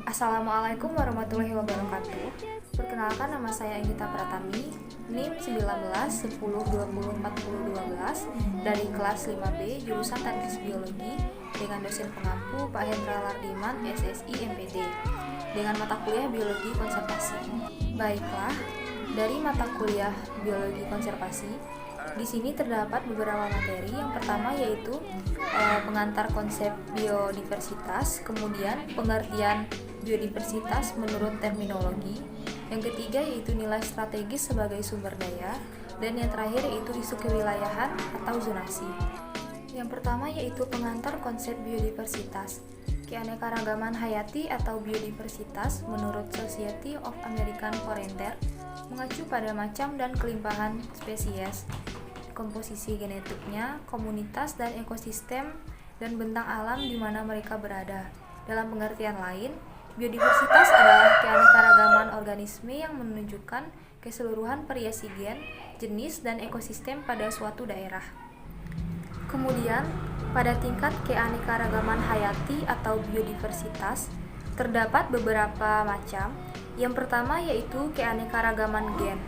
Assalamualaikum warahmatullahi wabarakatuh. Perkenalkan, nama saya Anggita Pratami, NIM 19 10 20 40 12 dari kelas 5B jurusan Teknik Biologi dengan dosen pengampu Pak Hendra Lardiman, SSI MPD, dengan mata kuliah Biologi Konservasi. Baiklah, dari mata kuliah Biologi Konservasi, di sini terdapat beberapa materi. Yang pertama yaitu pengantar konsep biodiversitas, kemudian pengertian biodiversitas menurut terminologi. Yang ketiga yaitu nilai strategis sebagai sumber daya, dan yang terakhir yaitu isu kewilayahan atau zonasi. Yang pertama yaitu pengantar konsep biodiversitas. Keanekaragaman hayati atau biodiversitas menurut Society of American Foresters mengacu pada macam dan kelimpahan spesies, komposisi genetiknya, komunitas dan ekosistem, dan bentang alam di mana mereka berada. Dalam pengertian lain, biodiversitas adalah keanekaragaman organisme yang menunjukkan keseluruhan variasi gen, jenis, dan ekosistem pada suatu daerah. Kemudian, pada tingkat keanekaragaman hayati atau biodiversitas, terdapat beberapa macam. Yang pertama yaitu keanekaragaman gen.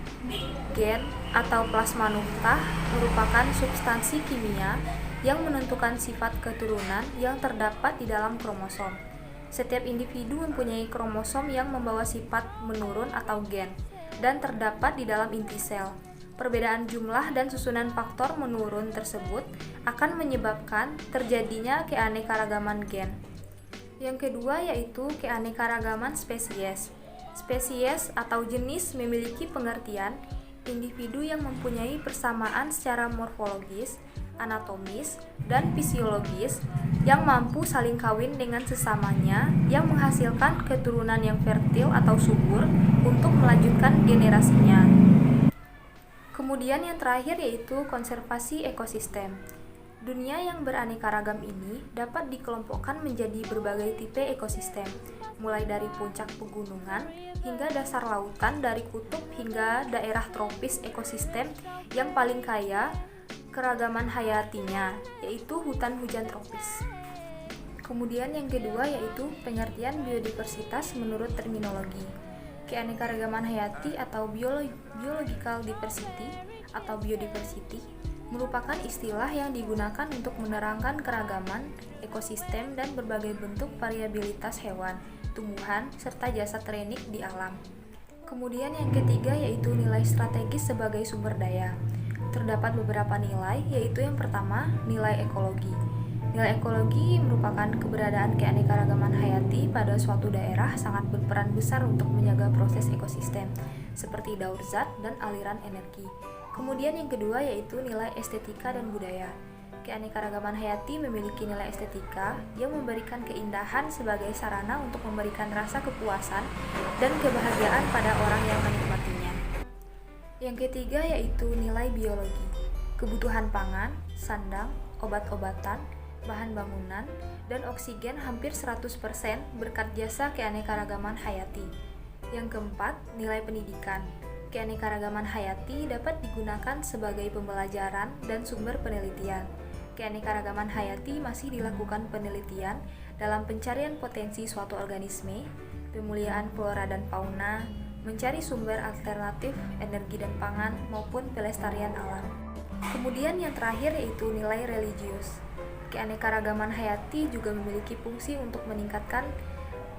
Gen atau plasma nuktah merupakan substansi kimia yang menentukan sifat keturunan yang terdapat di dalam kromosom. Setiap individu mempunyai kromosom yang membawa sifat menurun atau gen, dan terdapat di dalam inti sel. Perbedaan jumlah dan susunan faktor menurun tersebut akan menyebabkan terjadinya keanekaragaman gen. Yang kedua yaitu keanekaragaman spesies. Spesies atau jenis memiliki pengertian individu yang mempunyai persamaan secara morfologis, anatomis, dan fisiologis yang mampu saling kawin dengan sesamanya yang menghasilkan keturunan yang fertil atau subur untuk melanjutkan generasinya. Kemudian yang terakhir yaitu konservasi ekosistem. Dunia yang beraneka ragam ini dapat dikelompokkan menjadi berbagai tipe ekosistem, mulai dari puncak pegunungan hingga dasar lautan, dari kutub hingga daerah tropis. Ekosistem yang paling kaya keragaman hayatinya yaitu hutan hujan tropis. Kemudian yang kedua yaitu pengertian biodiversitas menurut terminologi. Keanekaragaman hayati atau biological diversity atau biodiversity merupakan istilah yang digunakan untuk menerangkan keragaman ekosistem dan berbagai bentuk variabilitas hewan, tumbuhan, serta jasa trenik di alam. Kemudian yang ketiga yaitu nilai strategis sebagai sumber daya. Terdapat beberapa nilai, yaitu yang pertama, nilai ekologi. Nilai ekologi merupakan keberadaan keanekaragaman hayati pada suatu daerah sangat berperan besar untuk menjaga proses ekosistem, seperti daur zat dan aliran energi. Kemudian yang kedua yaitu nilai estetika dan budaya. Keanekaragaman hayati memiliki nilai estetika yang memberikan keindahan sebagai sarana untuk memberikan rasa kepuasan dan kebahagiaan pada orang yang menikmatinya. Yang ketiga yaitu nilai biologi. Kebutuhan pangan, sandang, obat-obatan, bahan bangunan, dan oksigen hampir 100% berkat jasa keanekaragaman hayati. Yang keempat, nilai pendidikan. Keanekaragaman hayati dapat digunakan sebagai pembelajaran dan sumber penelitian. Keanekaragaman hayati masih dilakukan penelitian dalam pencarian potensi suatu organisme, pemuliaan flora dan fauna, mencari sumber alternatif energi dan pangan, maupun pelestarian alam. Kemudian yang terakhir yaitu nilai religius. Keanekaragaman hayati juga memiliki fungsi untuk meningkatkan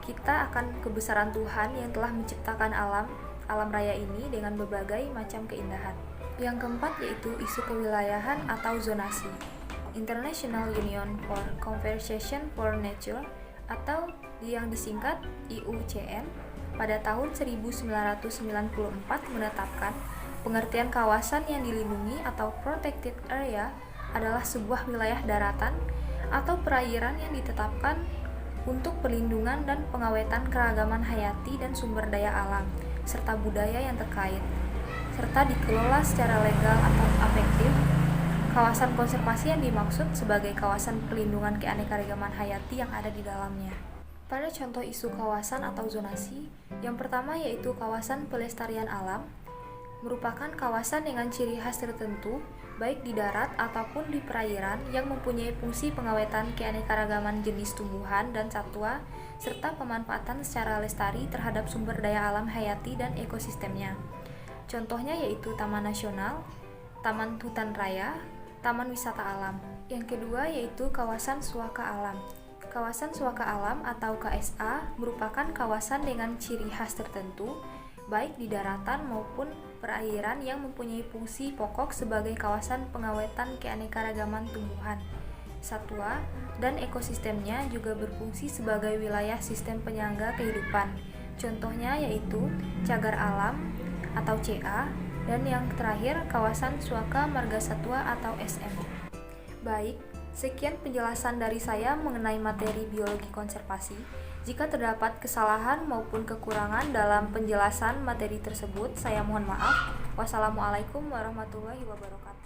kita akan kebesaran Tuhan yang telah menciptakan alam raya ini dengan berbagai macam keindahan. Yang keempat yaitu isu kewilayahan atau zonasi. International Union for Conservation for Nature atau yang disingkat IUCN pada tahun 1994 menetapkan pengertian kawasan yang dilindungi atau protected area adalah sebuah wilayah daratan atau perairan yang ditetapkan untuk perlindungan dan pengawetan keragaman hayati dan sumber daya alam, serta budaya yang terkait, serta dikelola secara legal atau afektif. Kawasan konservasi yang dimaksud sebagai kawasan perlindungan keanekaragaman hayati yang ada di dalamnya. Pada contoh isu kawasan atau zonasi, yang pertama yaitu kawasan pelestarian alam, merupakan kawasan dengan ciri khas tertentu baik di darat ataupun di perairan yang mempunyai fungsi pengawetan keanekaragaman jenis tumbuhan dan satwa, serta pemanfaatan secara lestari terhadap sumber daya alam hayati dan ekosistemnya. Contohnya yaitu taman nasional, taman hutan raya, taman wisata alam. Yang kedua yaitu kawasan suaka alam. Kawasan suaka alam atau KSA merupakan kawasan dengan ciri khas tertentu, baik di daratan maupun perairan yang mempunyai fungsi pokok sebagai kawasan pengawetan keanekaragaman tumbuhan, satwa, dan ekosistemnya juga berfungsi sebagai wilayah sistem penyangga kehidupan. Contohnya yaitu cagar alam atau CA, dan yang terakhir kawasan suaka margasatwa atau SM. Baik, sekian penjelasan dari saya mengenai materi biologi konservasi. Jika terdapat kesalahan maupun kekurangan dalam penjelasan materi tersebut, saya mohon maaf. Wassalamualaikum warahmatullahi wabarakatuh.